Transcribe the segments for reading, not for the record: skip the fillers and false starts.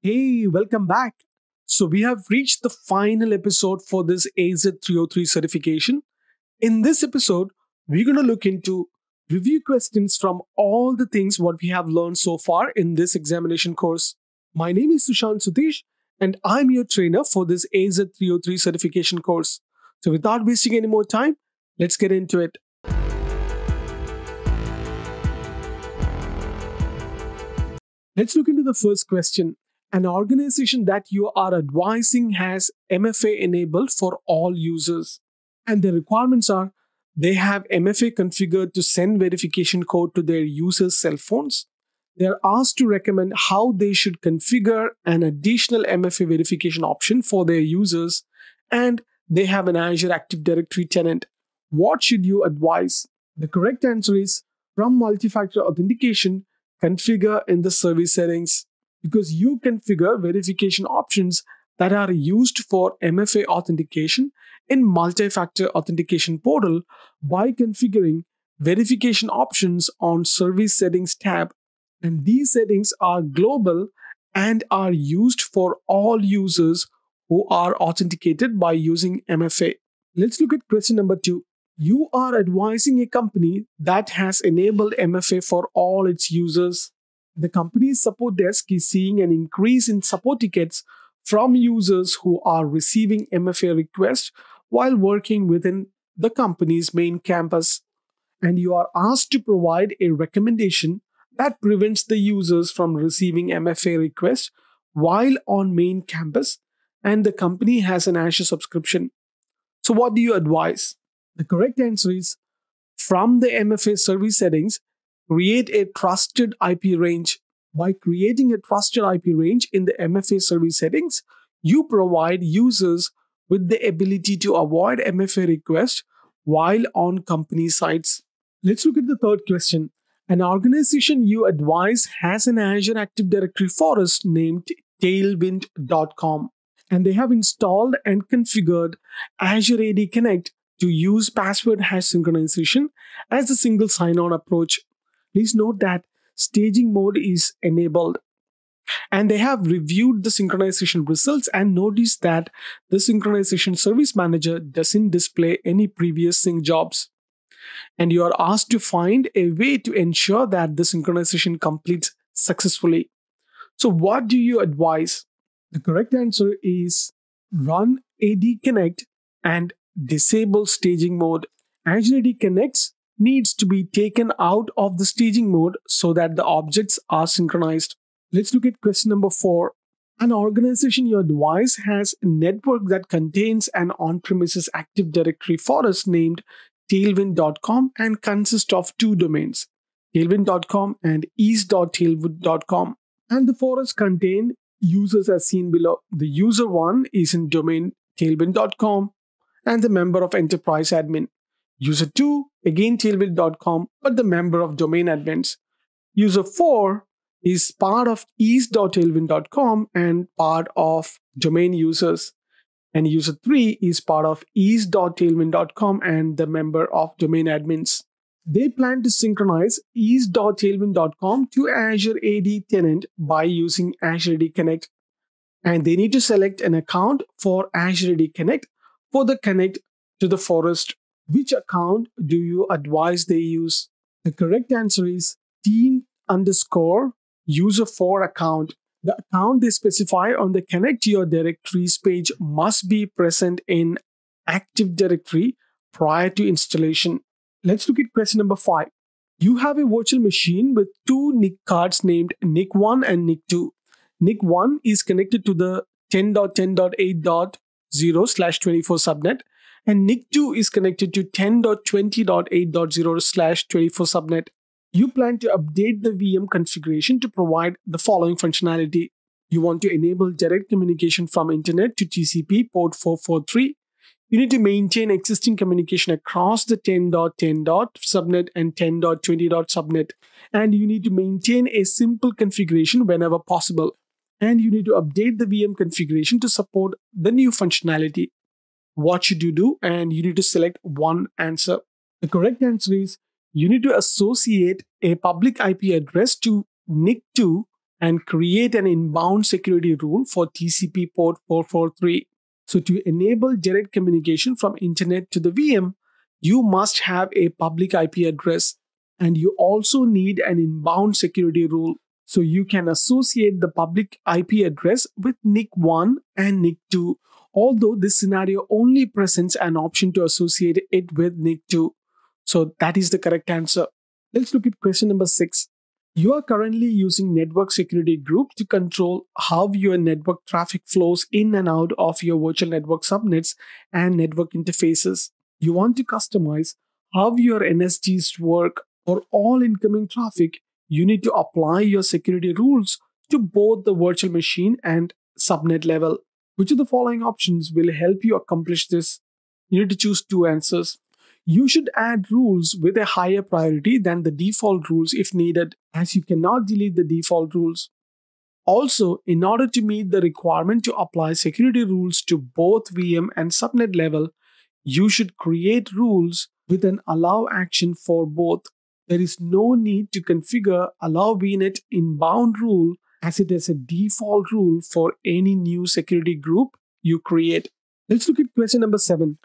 Hey, welcome back. So, we have reached the final episode for this AZ303 certification. In this episode, we're going to look into review questions from all the things what we have learned so far in this examination course. My name is Sushant Sutish, and I'm your trainer for this AZ303 certification course. So, without wasting any more time, let's get into it. Let's look into the first question. An organization that you are advising has MFA enabled for all users. And the requirements are they have MFA configured to send verification code to their users' cell phones. They are asked to recommend how they should configure an additional MFA verification option for their users. And they have an Azure Active Directory tenant. What should you advise? The correct answer is from multi-factor authentication, configure in the service settings, because you configure verification options that are used for MFA authentication in multi-factor authentication portal by configuring verification options on service settings tab. And these settings are global and are used for all users who are authenticated by using MFA. Let's look at question number 2. You are advising a company that has enabled MFA for all its users. The company's support desk is seeing an increase in support tickets from users who are receiving MFA requests while working within the company's main campus. And you are asked to provide a recommendation that prevents the users from receiving MFA requests while on main campus, and the company has an Azure subscription. So what do you advise? The correct answer is from the MFA service settings, create a trusted IP range. By creating a trusted IP range in the MFA service settings, you provide users with the ability to avoid MFA requests while on company sites. Let's look at the third question. An organization you advise has an Azure Active Directory forest named Tailwind.com, and they have installed and configured Azure AD Connect to use password hash synchronization as a single sign-on approach. Please note that staging mode is enabled. And they have reviewed the synchronization results and noticed that the synchronization service manager doesn't display any previous sync jobs. And you are asked to find a way to ensure that the synchronization completes successfully. So what do you advise? The correct answer is run AD Connect and disable staging mode. Azure AD Connect needs to be taken out of the staging mode so that the objects are synchronized. Let's look at question number 4. An organization you advise has a network that contains an on-premises Active Directory forest named Tailwind.com and consists of 2 domains, Tailwind.com and east.tailwind.com. And the forest contain users as seen below. The user 1 is in domain Tailwind.com and the member of enterprise admin. User 2, again Tailwind.com, but the member of domain admins. User 4 is part of east.tailwind.com and part of domain users. And user 3 is part of east.tailwind.com and the member of domain admins. They plan to synchronize east.tailwind.com to Azure AD tenant by using Azure AD Connect. And they need to select an account for Azure AD Connect for the connect to the forest. Which account do you advise they use? The correct answer is team_user4 account. The account they specify on the Connect to Your Directories page must be present in Active Directory prior to installation. Let's look at question number 5. You have a virtual machine with 2 NIC cards named NIC1 and NIC2. NIC1 is connected to the 10.10.8.0/24 subnet, and NIC2 is connected to 10.20.8.0/24 subnet. You plan to update the VM configuration to provide the following functionality. You want to enable direct communication from Internet to TCP port 443. You need to maintain existing communication across the 10.10. subnet and 10.20. subnet. And you need to maintain a simple configuration whenever possible. And you need to update the VM configuration to support the new functionality. What should you do? And you need to select one answer. The correct answer is you need to associate a public IP address to NIC2 and create an inbound security rule for TCP port 443. So to enable direct communication from internet to the VM, you must have a public IP address, and you also need an inbound security rule. So you can associate the public IP address with NIC1 and NIC2, although this scenario only presents an option to associate it with NIC2. So that is the correct answer. Let's look at question number 6. You are currently using Network Security Group to control how your network traffic flows in and out of your virtual network subnets and network interfaces. You want to customize how your NSGs work. For all incoming traffic, you need to apply your security rules to both the virtual machine and subnet level. Which of the following options will help you accomplish this? You need to choose two answers. You should add rules with a higher priority than the default rules if needed, as you cannot delete the default rules. Also, in order to meet the requirement to apply security rules to both VM and subnet level, you should create rules with an allow action for both. There is no need to configure allow VNet inbound rule, as it is a default rule for any new security group you create. Let's look at question number 7.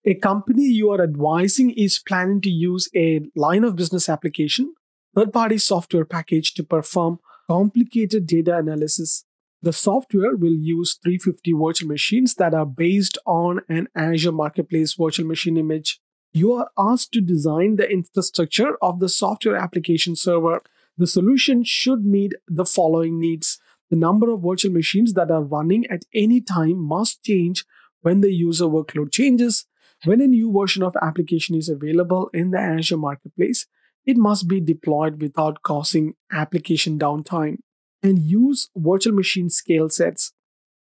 A company you are advising is planning to use a line of business application, third-party software package to perform complicated data analysis. The software will use 350 virtual machines that are based on an Azure Marketplace virtual machine image. You are asked to design the infrastructure of the software application server. The solution should meet the following needs. The number of virtual machines that are running at any time must change when the user workload changes. When a new version of application is available in the Azure Marketplace, it must be deployed without causing application downtime. And use virtual machine scale sets.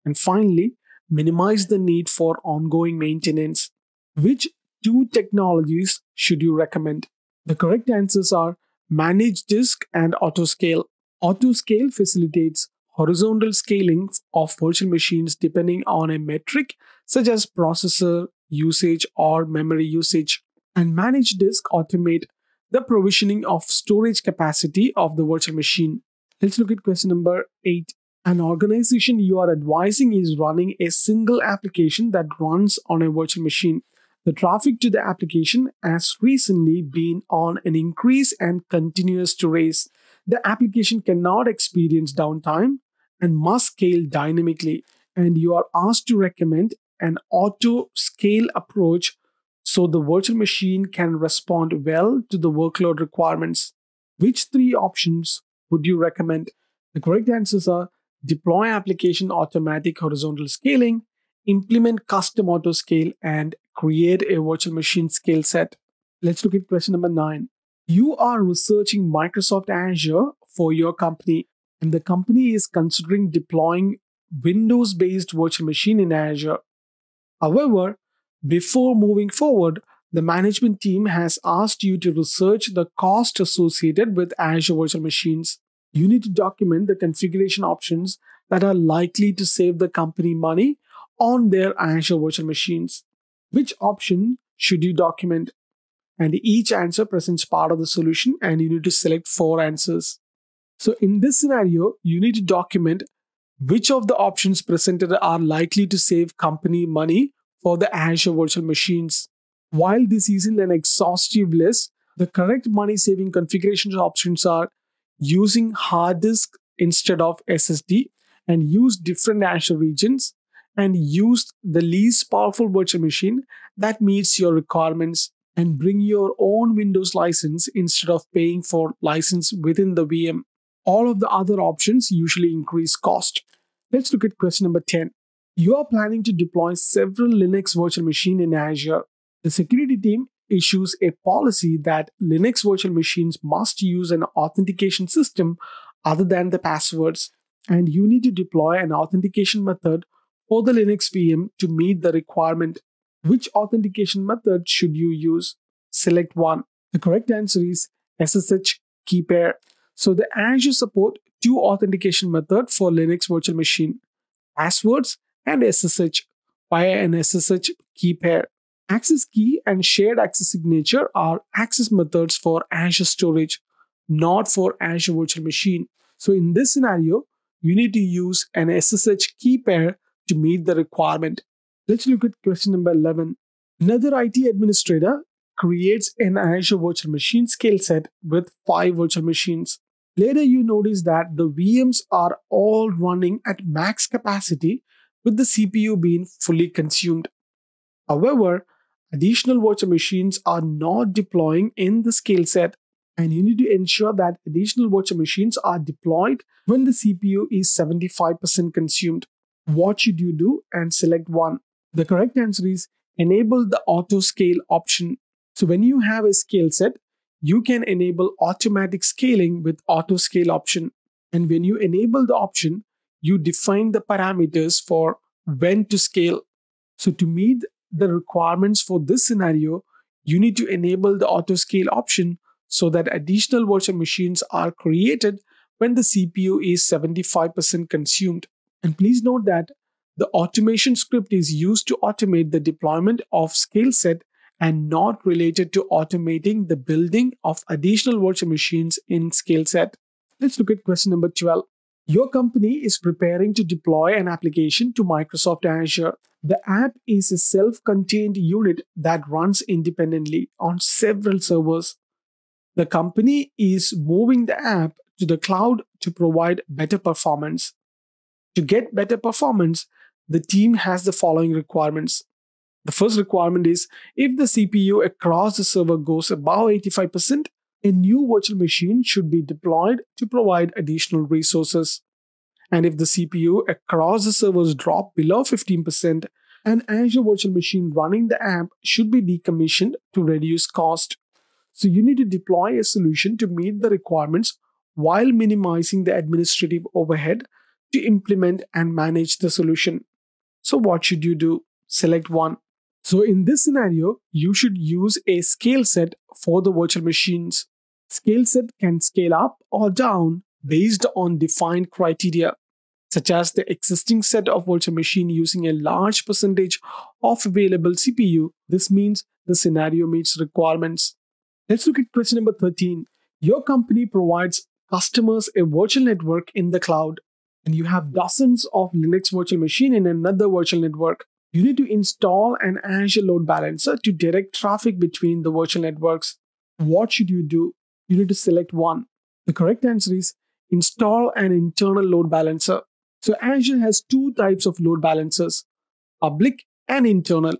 And finally, minimize the need for ongoing maintenance. Which two technologies should you recommend? The correct answers are Managed Disk and Autoscale. Autoscale facilitates horizontal scaling of virtual machines depending on a metric such as processor usage or memory usage. And Managed Disk automate the provisioning of storage capacity of the virtual machine. Let's look at question number 8. An organization you are advising is running a single application that runs on a virtual machine. The traffic to the application has recently been on an increase and continues to rise. The application cannot experience downtime and must scale dynamically, and you are asked to recommend an auto scale approach so the virtual machine can respond well to the workload requirements. Which three options would you recommend? The correct answers are deploy application automatic horizontal scaling, implement custom auto scale, and create a virtual machine scale set. Let's look at question number 9. You are researching Microsoft Azure for your company, and the company is considering deploying Windows-based virtual machine in Azure. However, before moving forward, the management team has asked you to research the cost associated with Azure virtual machines. You need to document the configuration options that are likely to save the company money on their Azure virtual machines. Which option should you document? And each answer presents part of the solution, and you need to select 4 answers. So in this scenario, you need to document which of the options presented are likely to save company money for the Azure virtual machines. While this isn't an exhaustive list, the correct money-saving configuration options are using hard disk instead of SSD, and use different Azure regions, and use the least powerful virtual machine that meets your requirements, and bring your own Windows license instead of paying for license within the VM. All of the other options usually increase cost. Let's look at question number 10. You are planning to deploy several Linux virtual machines in Azure. The security team issues a policy that Linux virtual machines must use an authentication system other than the passwords, and you need to deploy an authentication method for the Linux VM to meet the requirement. Which authentication method should you use? Select one. The correct answer is SSH key pair. So the Azure support 2 authentication methods for Linux virtual machine: passwords and SSH via an SSH key pair. Access key and shared access signature are access methods for Azure storage, not for Azure virtual machine. So in this scenario, you need to use an SSH key pair to meet the requirement. Let's look at question number 11. Another IT administrator creates an Azure virtual machine scale set with 5 virtual machines. Later, you notice that the VMs are all running at max capacity with the CPU being fully consumed. However, additional virtual machines are not deploying in the scale set, and you need to ensure that additional virtual machines are deployed when the CPU is 75% consumed. What should you do? And select 1. The correct answer is enable the auto scale option. So when you have a scale set, you can enable automatic scaling with auto scale option. And when you enable the option, you define the parameters for when to scale. So to meet the requirements for this scenario, you need to enable the auto scale option so that additional virtual machines are created when the CPU is 75% consumed. And please note that the automation script is used to automate the deployment of scale set and not related to automating the building of additional virtual machines in scale set. Let's look at question number 12. Your company is preparing to deploy an application to Microsoft Azure. The app is a self-contained unit that runs independently on several servers. The company is moving the app to the cloud to provide better performance. To get better performance, the team has the following requirements. The first requirement is if the CPU across the server goes above 85%, a new virtual machine should be deployed to provide additional resources. And if the CPU across the servers drop below 15%, an Azure virtual machine running the app should be decommissioned to reduce cost. So you need to deploy a solution to meet the requirements while minimizing the administrative overhead to implement and manage the solution. So what should you do? Select 1. So in this scenario, you should use a scale set for the virtual machines. Scale set can scale up or down based on defined criteria, such as the existing set of virtual machine using a large percentage of available CPU. This means the scenario meets requirements. Let's look at question number 13. Your company provides customers a virtual network in the cloud, and you have dozens of Linux virtual machines in another virtual network. You need to install an Azure load balancer to direct traffic between the virtual networks. What should you do? You need to select 1. The correct answer is install an internal load balancer. So Azure has 2 types of load balancers, public and internal.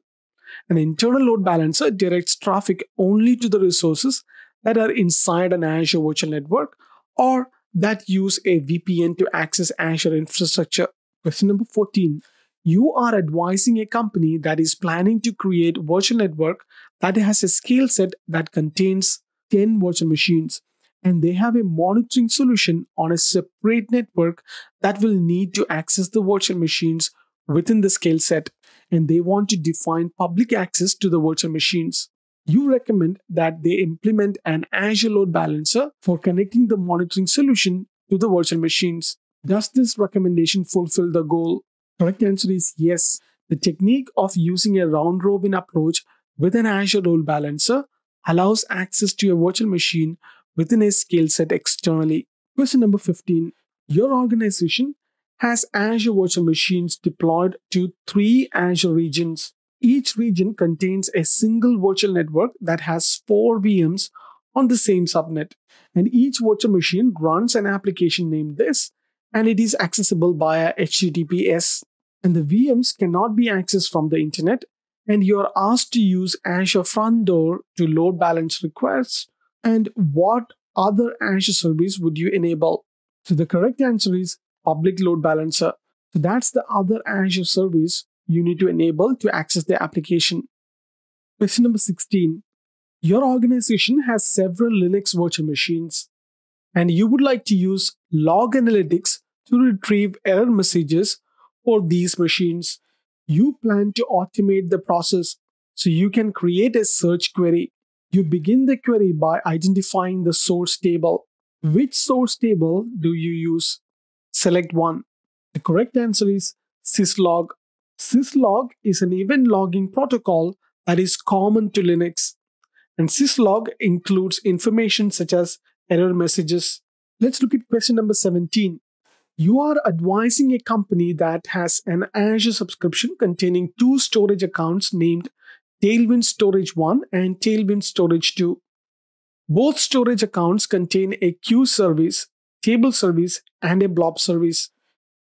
An internal load balancer directs traffic only to the resources that are inside an Azure virtual network or that use a VPN to access Azure infrastructure. Question number 14. You are advising a company that is planning to create a virtual network that has a scale set that contains 10 virtual machines, and they have a monitoring solution on a separate network that will need to access the virtual machines within the scale set, and they want to define public access to the virtual machines. You recommend that they implement an Azure load balancer for connecting the monitoring solution to the virtual machines. Does this recommendation fulfill the goal? Correct answer is yes. The technique of using a round-robin approach with an Azure load balancer allows access to a virtual machine within a scale set externally. Question number 15. Your organization has Azure virtual machines deployed to 3 Azure regions. Each region contains a single virtual network that has 4 VMs on the same subnet, and each virtual machine runs an application named this, and it is accessible via HTTPS. And the VMs cannot be accessed from the internet, and you are asked to use Azure Front Door to load balance requests. And what other Azure service would you enable? So the correct answer is public load balancer. So that's the other Azure service you need to enable to access the application. Question number 16. Your organization has several Linux virtual machines, and you would like to use log analytics to retrieve error messages for these machines. You plan to automate the process, so you can create a search query. You begin the query by identifying the source table. Which source table do you use? Select 1. The correct answer is syslog. Syslog is an event logging protocol that is common to Linux, and syslog includes information such as error messages. Let's look at question number 17. You are advising a company that has an Azure subscription containing two storage accounts named Tailwind Storage 1 and Tailwind Storage 2. Both storage accounts contain a queue service, table service, and a blob service.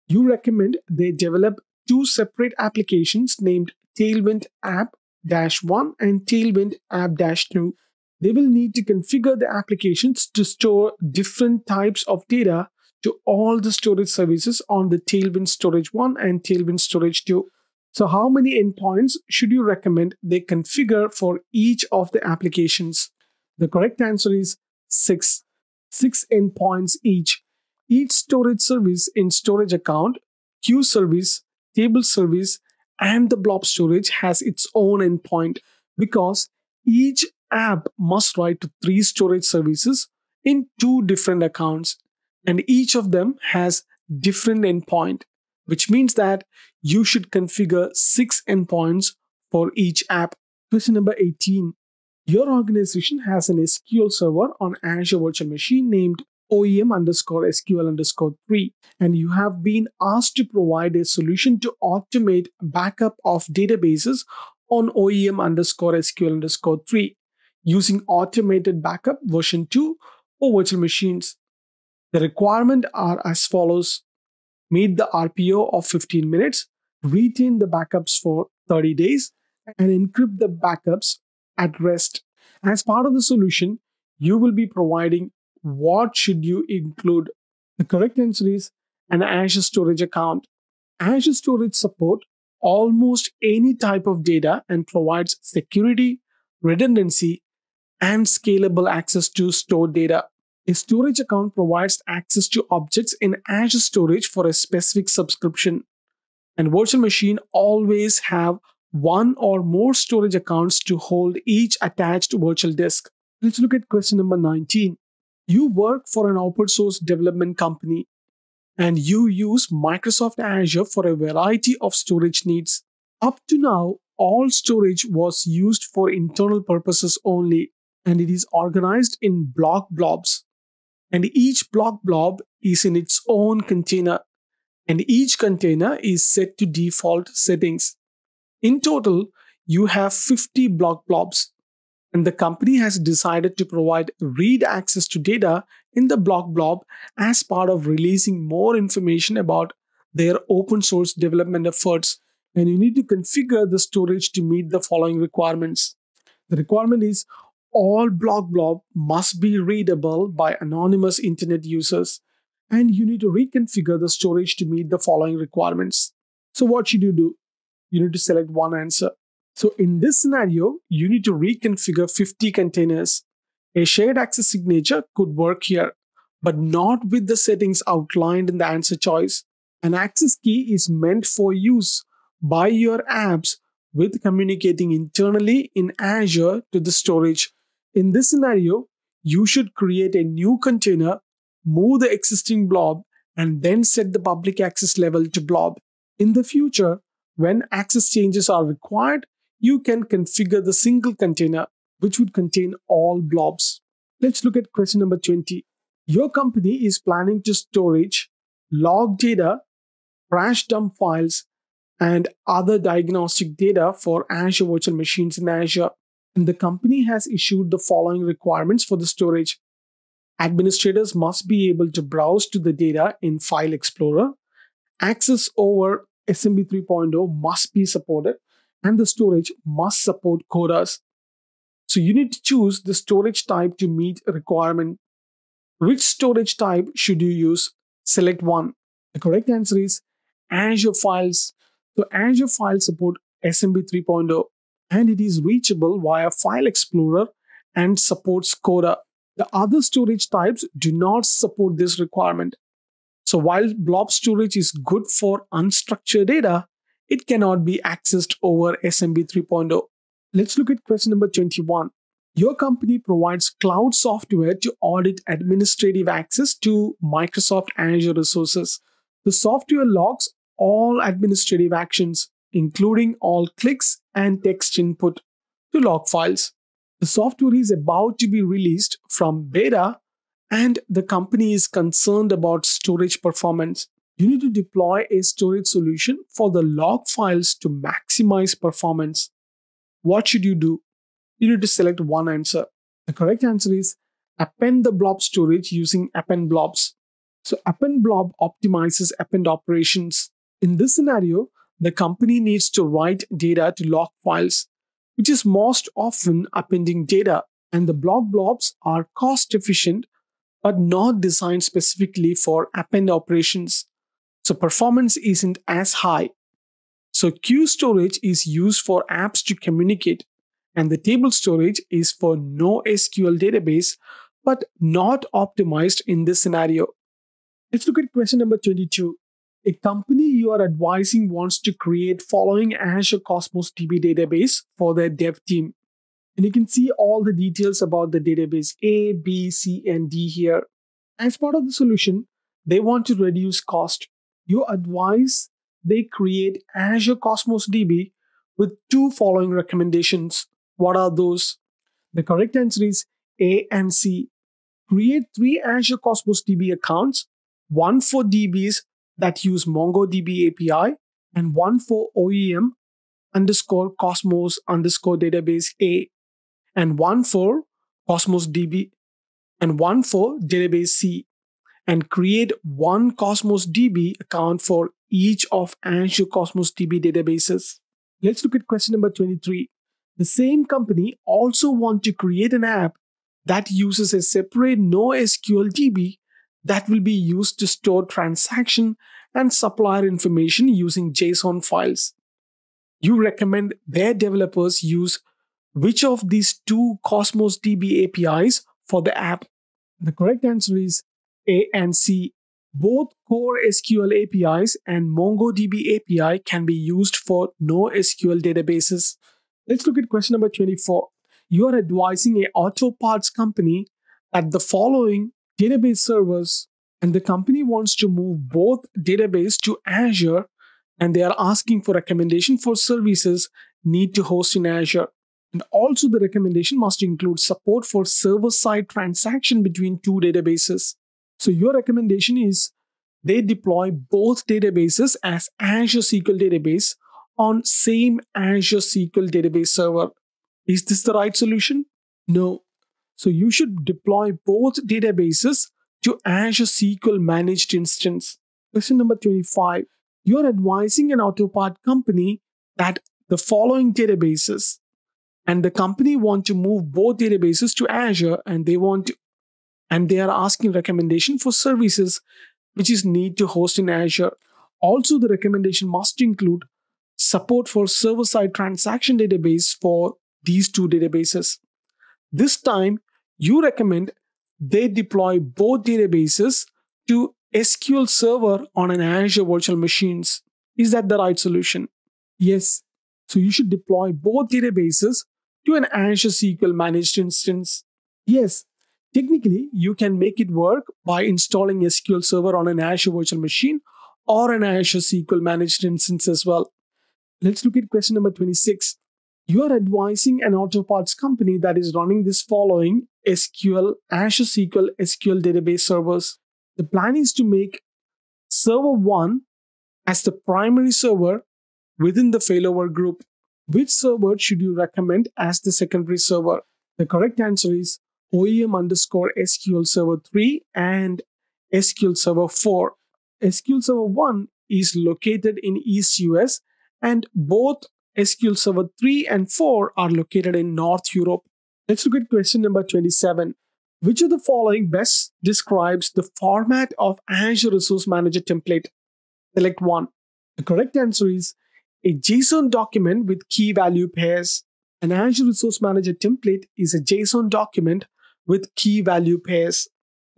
You recommend they develop two separate applications named Tailwind App-1 and Tailwind App-2. They will need to configure the applications to store different types of data to all the storage services on the Tailwind Storage 1 and Tailwind Storage 2. So how many endpoints should you recommend they configure for each of the applications? The correct answer is 6. 6 endpoints each. Each storage service in storage account, queue service, table service, and the blob storage has its own endpoint because each app must write to 3 storage services in 2 different accounts, and each of them has different endpoint, which means that you should configure 6 endpoints for each app. Question number 18. Your organization has an SQL server on Azure Virtual Machine named OEM_SQL_3, and you have been asked to provide a solution to automate backup of databases on OEM_SQL_3 using automated backup version 2 or virtual machines. The requirements are as follows. Meet the RPO of 15 minutes, retain the backups for 30 days, and encrypt the backups at rest. As part of the solution, you will be providing what should you include. The correct answer is an Azure Storage account. Azure Storage supports almost any type of data and provides security, redundancy, and scalable access to stored data. A storage account provides access to objects in Azure Storage for a specific subscription. And virtual machine always have one or more storage accounts to hold each attached virtual disk. Let's look at question number 19. You work for an open source development company and you use Microsoft Azure for a variety of storage needs. Up to now, all storage was used for internal purposes only, and it is organized in block blobs. And each block blob is in its own container, and each container is set to default settings. In total, you have 50 block blobs, and the company has decided to provide read access to data in the block blob as part of releasing more information about their open source development efforts, and you need to configure the storage to meet the following requirements. The requirement is all block blob must be readable by anonymous internet users, and you need to reconfigure the storage to meet the following requirements. So what should you do? You need to select one answer. So in this scenario, you need to reconfigure 50 containers. A shared access signature could work here, but not with the settings outlined in the answer choice. An access key is meant for use by your apps with communicating internally in Azure to the storage. In this scenario, you should create a new container, move the existing blob, and then set the public access level to blob. In the future, when access changes are required, you can configure the single container, which would contain all blobs. Let's look at question number 20. Your company is planning to storage log data, crash dump files, and other diagnostic data for Azure Virtual Machines in Azure. And the company has issued the following requirements for the storage. Administrators must be able to browse to the data in File Explorer. Access over SMB 3.0 must be supported, and the storage must support CODAs. So you need to choose the storage type to meet a requirement. Which storage type should you use? Select one. The correct answer is Azure Files. So Azure Files support SMB 3.0, and it is reachable via File Explorer and supports CODA. The other storage types do not support this requirement. So while blob storage is good for unstructured data, it cannot be accessed over SMB 3.0. Let's look at question number 21. Your company provides cloud software to audit administrative access to Microsoft Azure resources. The software logs all administrative actions, including all clicks and text input, to log files. The software is about to be released from beta, and the company is concerned about storage performance. You need to deploy a storage solution for the log files to maximize performance. What should you do? You need to select one answer. The correct answer is append the blob storage using append blobs. So append blob optimizes append operations. In this scenario, the company needs to write data to log files, which is most often appending data, and the blob blobs are cost efficient but not designed specifically for append operations. So performance isn't as high. So queue storage is used for apps to communicate, and the table storage is for NoSQL database but not optimized in this scenario. Let's look at question number 22. A company you are advising wants to create following Azure Cosmos DB database for their dev team. And you can see all the details about the database A, B, C, and D here. As part of the solution, they want to reduce cost. You advise they create Azure Cosmos DB with two following recommendations. What are those? The correct answer is A and C. Create 3 Azure Cosmos DB accounts, one for DBs that use MongoDB API and one for OEM underscore Cosmos underscore database A, and one for Cosmos DB and one for database C, and create one Cosmos DB account for each of Azure Cosmos DB databases. Let's look at question number 23. The same company also want to create an app that uses a separate NoSQL DB that will be used to store transaction and supplier information using JSON files. You recommend their developers use which of these two Cosmos DB APIs for the app? The correct answer is A and C. Both Core SQL APIs and MongoDB API can be used for NoSQL databases. Let's look at question number 24. You are advising a auto parts company that the following database servers, and the company wants to move both database to Azure, and they are asking for recommendation for services need to host in Azure. And also the recommendation must include support for server-side transaction between two databases. So your recommendation is they deploy both databases as Azure SQL database on same Azure SQL database server. Is this the right solution? No. So you should deploy both databases to Azure SQL managed instance. Question number 25. You are advising an auto part company that the following databases, and the company want to move both databases to Azure, and they are asking recommendation for services which is need to host in Azure. Also, the recommendation must include support for server-side transaction database for these two databases. This time, you recommend they deploy both databases to SQL Server on an Azure virtual machines. Is that the right solution? Yes. So you should deploy both databases to an Azure SQL managed instance. Yes. Technically, you can make it work by installing SQL Server on an Azure virtual machine or an Azure SQL managed instance as well. Let's look at question number 26. You are advising an auto parts company that is running this following Azure SQL database servers. The plan is to make server 1 as the primary server within the failover group. Which server should you recommend as the secondary server? The correct answer is OEM underscore SQL Server 3 and SQL Server 4. SQL Server 1 is located in East US, and both SQL Server 3 and 4 are located in North Europe. Let's look at question number 27. Which of the following best describes the format of Azure Resource Manager template? Select one. The correct answer is a JSON document with key value pairs. An Azure Resource Manager template is a JSON document with key value pairs.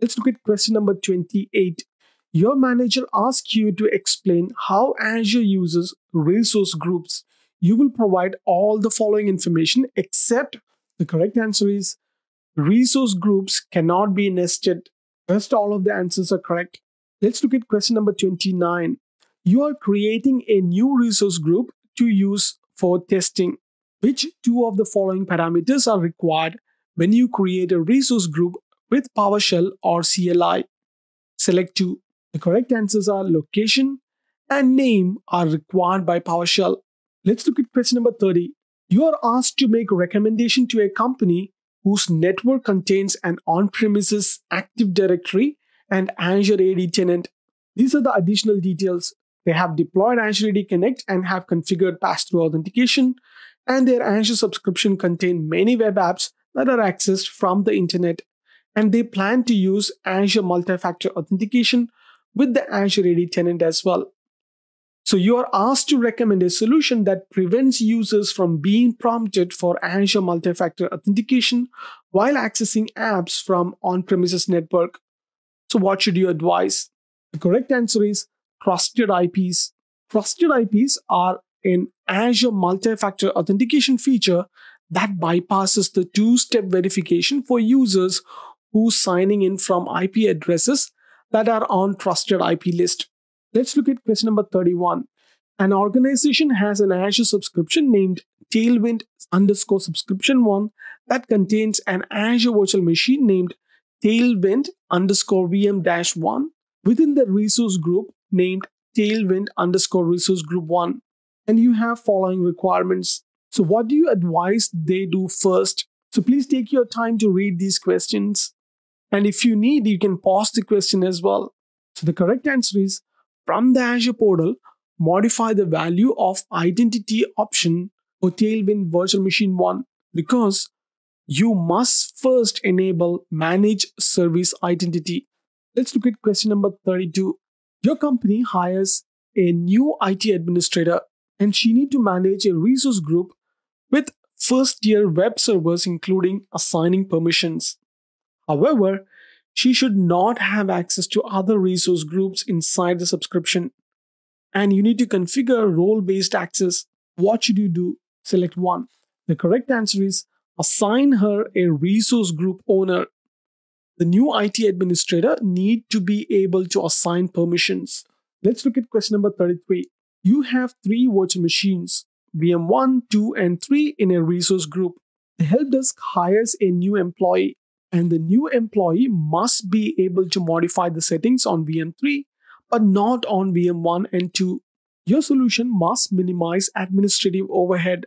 Let's look at question number 28. Your manager asks you to explain how Azure uses resource groups. You will provide all the following information except the correct answer is resource groups cannot be nested. Rest all of the answers are correct. Let's look at question number 29. You are creating a new resource group to use for testing. Which two of the following parameters are required when you create a resource group with PowerShell or CLI? Select 2. The correct answers are location and name are required by PowerShell. Let's look at question number 30. You are asked to make a recommendation to a company whose network contains an on-premises Active Directory and Azure AD tenant. These are the additional details. They have deployed Azure AD Connect and have configured pass-through authentication, and their Azure subscription contain many web apps that are accessed from the internet, and they plan to use Azure multi-factor authentication with the Azure AD tenant as well. So you are asked to recommend a solution that prevents users from being prompted for Azure multi-factor authentication while accessing apps from on-premises network. So what should you advise? The correct answer is trusted IPs. Trusted IPs are an Azure multi-factor authentication feature that bypasses the two-step verification for users who signing in from IP addresses that are on trusted IP list. Let's look at question number 31. An organization has an Azure subscription named Tailwind_subscription1 that contains an Azure virtual machine named Tailwind_VM-1 within the resource group named Tailwind_resource group 1. And you have following requirements. So what do you advise they do first? So please take your time to read these questions. And if you need, you can pause the question as well. So the correct answer is, from the Azure portal, modify the value of identity option for Tailwind Virtual Machine 1 because you must first enable Manage Service Identity. Let's look at question number 32. Your company hires a new IT administrator and she needs to manage a resource group with first-tier web servers including assigning permissions. However, she should not have access to other resource groups inside the subscription. And you need to configure role-based access. What should you do? Select 1. The correct answer is assign her a resource group owner. The new IT administrator need to be able to assign permissions. Let's look at question number 33. You have 3 virtual machines, VM1, 2, and 3 in a resource group. The help desk hires a new employee, and the new employee must be able to modify the settings on VM3 but not on VM1 and 2. Your solution must minimize administrative overhead.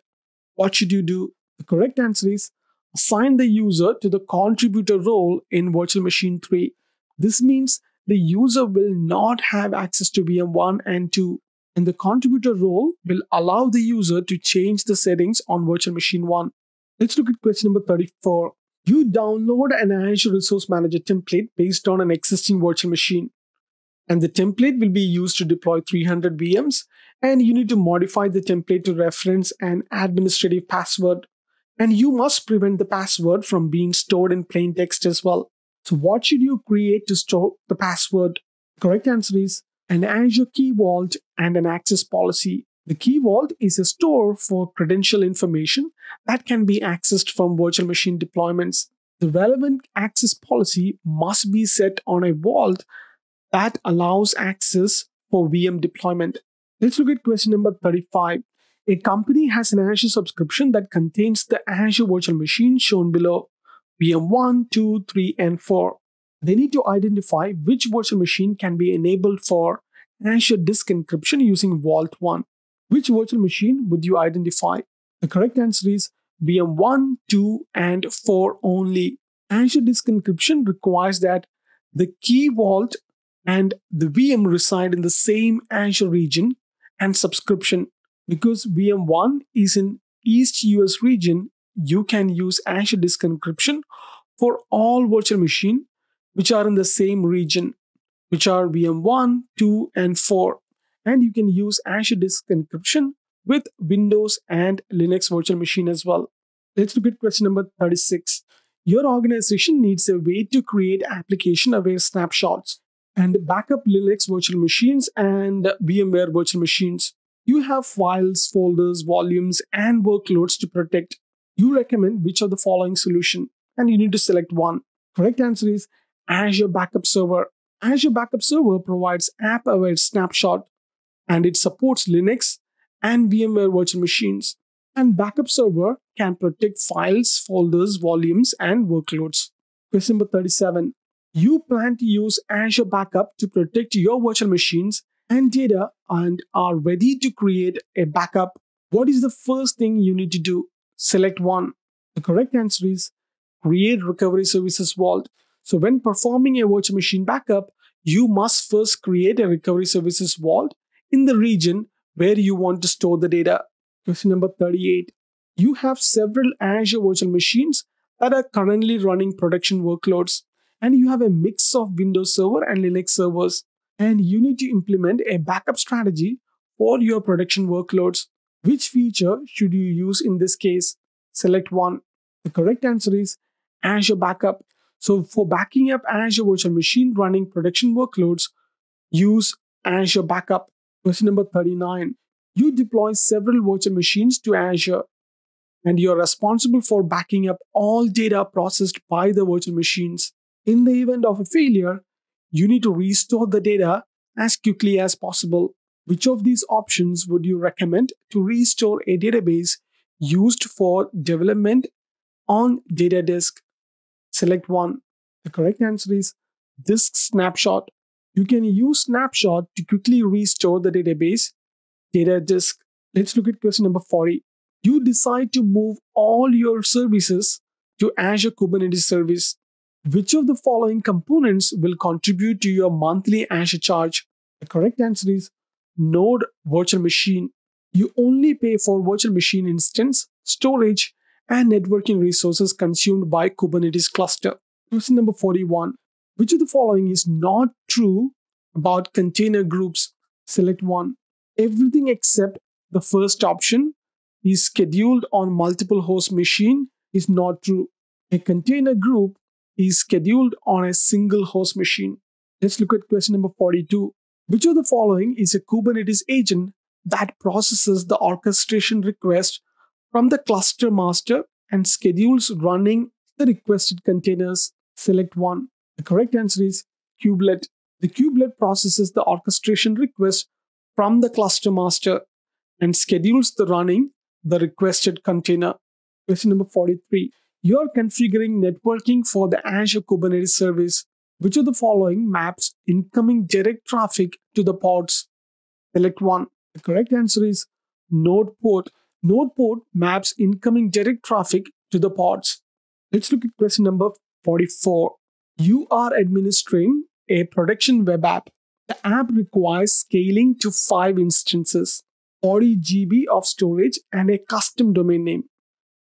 What should you do? The correct answer is assign the user to the contributor role in Virtual Machine 3. This means the user will not have access to VM1 and 2, and the contributor role will allow the user to change the settings on Virtual Machine 1. Let's look at question number 34. You download an Azure Resource Manager template based on an existing virtual machine. And the template will be used to deploy 300 VMs, and you need to modify the template to reference an administrative password. And you must prevent the password from being stored in plain text as well. So what should you create to store the password? The correct answer is an Azure Key Vault and an access policy. The Key Vault is a store for credential information that can be accessed from virtual machine deployments. The relevant access policy must be set on a vault that allows access for VM deployment. Let's look at question number 35. A company has an Azure subscription that contains the Azure virtual machine shown below, VM1, 2, 3, and 4. They need to identify which virtual machine can be enabled for Azure Disk Encryption using Vault 1. Which virtual machine would you identify? The correct answer is VM1, 2, and 4 only. Azure Disk Encryption requires that the Key Vault and the VM reside in the same Azure region and subscription. Because VM1 is in East US region, you can use Azure Disk Encryption for all virtual machines which are in the same region, which are VM1, 2, and 4. And you can use Azure Disk Encryption with Windows and Linux virtual machine as well. Let's look at question number 36. Your organization needs a way to create application-aware snapshots and backup Linux virtual machines and VMware virtual machines. You have files, folders, volumes, and workloads to protect. You recommend which of the following solution, and you need to select 1. Correct answer is Azure Backup Server. Azure Backup Server provides app-aware snapshot, and it supports Linux and VMware virtual machines. And Backup Server can protect files, folders, volumes, and workloads. Question number 37. You plan to use Azure Backup to protect your virtual machines and data and are ready to create a backup. What is the first thing you need to do? Select 1. The correct answer is create Recovery Services Vault. So when performing a virtual machine backup, you must first create a Recovery Services Vault in the region where you want to store the data. Question number 38. You have several Azure virtual machines that are currently running production workloads, and you have a mix of Windows Server and Linux servers, and you need to implement a backup strategy for your production workloads. Which feature should you use in this case? Select 1. The correct answer is Azure Backup. So for backing up Azure virtual machine running production workloads, use Azure Backup. Question number 39. You deploy several virtual machines to Azure, and you're responsible for backing up all data processed by the virtual machines. In the event of a failure, you need to restore the data as quickly as possible. Which of these options would you recommend to restore a database used for development on data disk? Select 1. The correct answer is Disk Snapshot. You can use Snapshot to quickly restore the database data disk. Let's look at question number 40. You decide to move all your services to Azure Kubernetes Service. Which of the following components will contribute to your monthly Azure charge? The correct answer is Node Virtual Machine. You only pay for virtual machine instance, storage, and networking resources consumed by Kubernetes cluster. Question number 41. Which of the following is not true about container groups? Select 1. Everything except the first option is scheduled on multiple host machine is not true. A container group is scheduled on a single host machine. Let's look at question number 42. Which of the following is a Kubernetes agent that processes the orchestration request from the cluster master and schedules running the requested containers? Select 1. The correct answer is Kubelet. The kubelet processes the orchestration request from the cluster master and schedules the running the requested container. Question number 43. You are configuring networking for the Azure Kubernetes service. Which of the following maps incoming direct traffic to the pods? Select 1. The correct answer is Node Port. Node Port maps incoming direct traffic to the pods. Let's look at question number 44. You are administering a production web app. The app requires scaling to 5 instances, 40 GB of storage, and a custom domain name.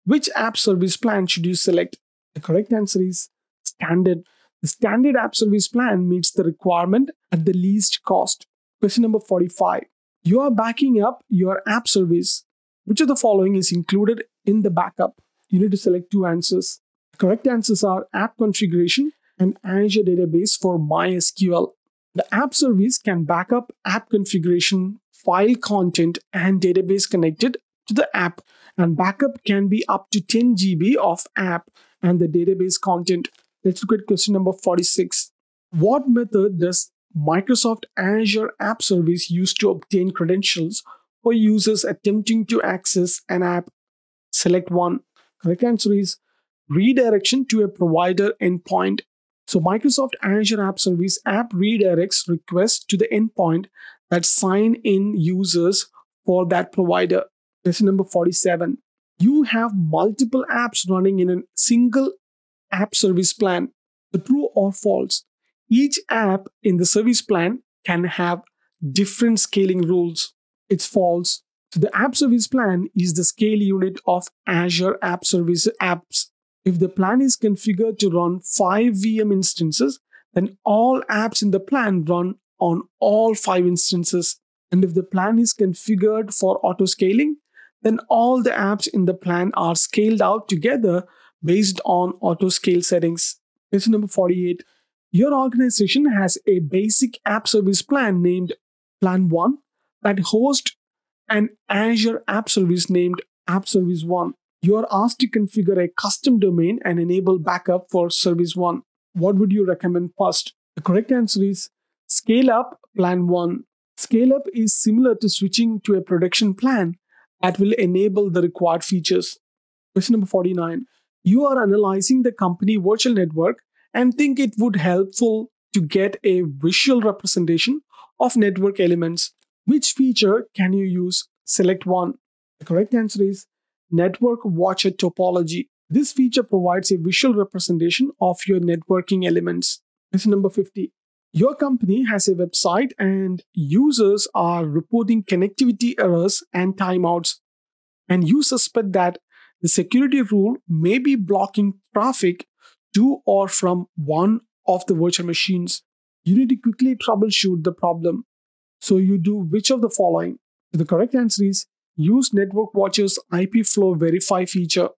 Which app service plan should you select? The correct answer is Standard. The Standard app service plan meets the requirement at the least cost. Question number 45. You are backing up your app service. Which of the following is included in the backup? You need to select 2 answers. The correct answers are app configuration and Azure Database for MySQL. The app service can back up app configuration, file content, and database connected to the app, and backup can be up to 10 GB of app and the database content. Let's look at question number 46. What method does Microsoft Azure App Service use to obtain credentials for users attempting to access an app? Select 1. Correct answer is redirection to a provider endpoint. So Microsoft Azure App Service app redirects requests to the endpoint that sign in users for that provider. Question number 47. You have multiple apps running in a single app service plan. The true or false? Each app in the service plan can have different scaling rules. It's false. So the app service plan is the scale unit of Azure App Service apps. If the plan is configured to run 5 VM instances, then all apps in the plan run on all 5 instances. And if the plan is configured for auto scaling, then all the apps in the plan are scaled out together based on auto scale settings. Question number 48. Your organization has a basic app service plan named Plan 1 that hosts an Azure app service named App Service 1. You are asked to configure a custom domain and enable backup for Service 1. What would you recommend first? The correct answer is Scale Up Plan 1. Scale Up is similar to switching to a production plan that will enable the required features. Question number 49. You are analyzing the company virtual network and think it would helpful to get a visual representation of network elements. Which feature can you use? Select one. The correct answer is Network Watcher Topology. This feature provides a visual representation of your networking elements. Question number 50. Your company has a website and users are reporting connectivity errors and timeouts, and you suspect that the security rule may be blocking traffic to or from one of the virtual machines. You need to quickly troubleshoot the problem. So you do which of the following? The correct answer is use Network Watcher's IP Flow Verify feature.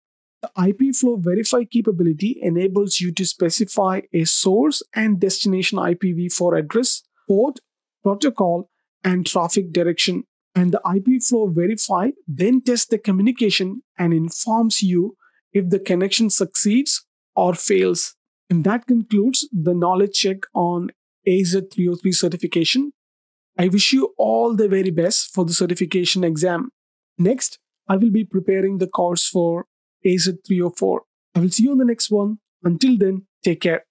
The IP Flow Verify capability enables you to specify a source and destination IPv4 address, port, protocol, and traffic direction. And the IP Flow Verify then tests the communication and informs you if the connection succeeds or fails. And that concludes the knowledge check on AZ303 certification. I wish you all the very best for the certification exam. Next, I will be preparing the course for AZ304. I will see you on the next one. Until then, take care.